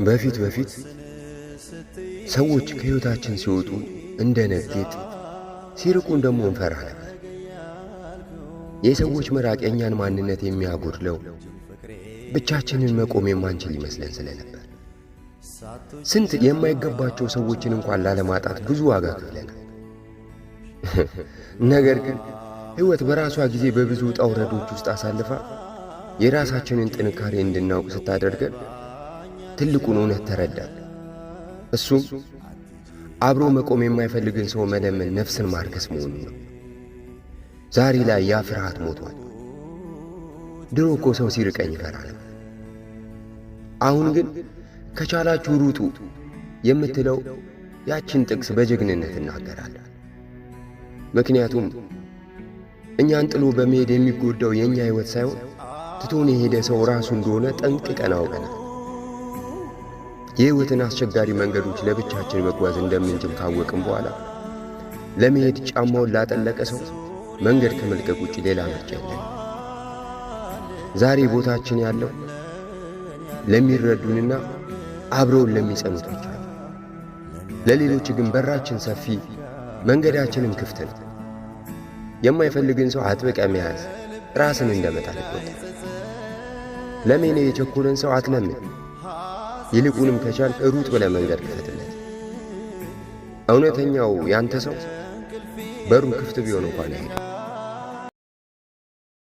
በፊት ሰዎች ከህይወታችን ሲወጡ እንደ ነጌጥ ሲርቁን ደግሞ እንፈራ ነበር። የሰዎች መራቅ የኛን ማንነት የሚያጎድለው ብቻችንን መቆም የማንችል ይመስለን ስለነበር ስንት የማይገባቸው ሰዎችን እንኳን ላለማጣት ብዙ ዋጋ ከፍለናል። ነገር ግን ህይወት በራሷ ጊዜ በብዙ ውጣ ውረዶች ውስጥ አሳልፋ የራሳችንን ጥንካሬ እንድናውቅ ስታደርገን ትልቁን እውነት ተረዳን። እሱም አብሮ መቆም የማይፈልግን ሰው መለመን ነፍስን ማርከስ መሆኑን ነው። ዛሬ ላይ ያ ፍርሃት ሞቷል። ድሮ እኮ ሰው ሲርቀኝ ይፈራ ነበር። አሁን ግን ከቻላችሁ ሩጡ የምትለው ያችን ጥቅስ በጀግንነት እናገራለን። ምክንያቱም እኛን ጥሎ በመሄድ የሚጎዳው የኛ ህይወት ሳይሆን ትቶን የሄደ ሰው ራሱ እንደሆነ ጠንቅቀን አውቀናል። የህይወትን አስቸጋሪ መንገዶች ለብቻችን መጓዝ እንደምንችል ካወቅን በኋላ ለመሄድ ጫማውን ላጠለቀ ሰው መንገድ ከመልቀቅ ውጭ ሌላ ምርጫ የለም። ዛሬ ቦታችን ያለው ለሚረዱንና አብረውን ለሚጸኑት ብቻ ነው። ለሌሎች ግን በራችን ሰፊ፣ መንገዳችንም ክፍት ነው። የማይፈልግን ሰው አጥብቀ መያዝ ራስን እንደመጣል ይቆጠራል። ለምን የቸኮለን ሰው አትለምን። ይልቁንም ከቻልክ ሩጥ ብለህ መንገድ ክፈትለት። እውነተኛው ያንተ ሰው በሩ ክፍት ቢሆን እንኳን አይሄድም።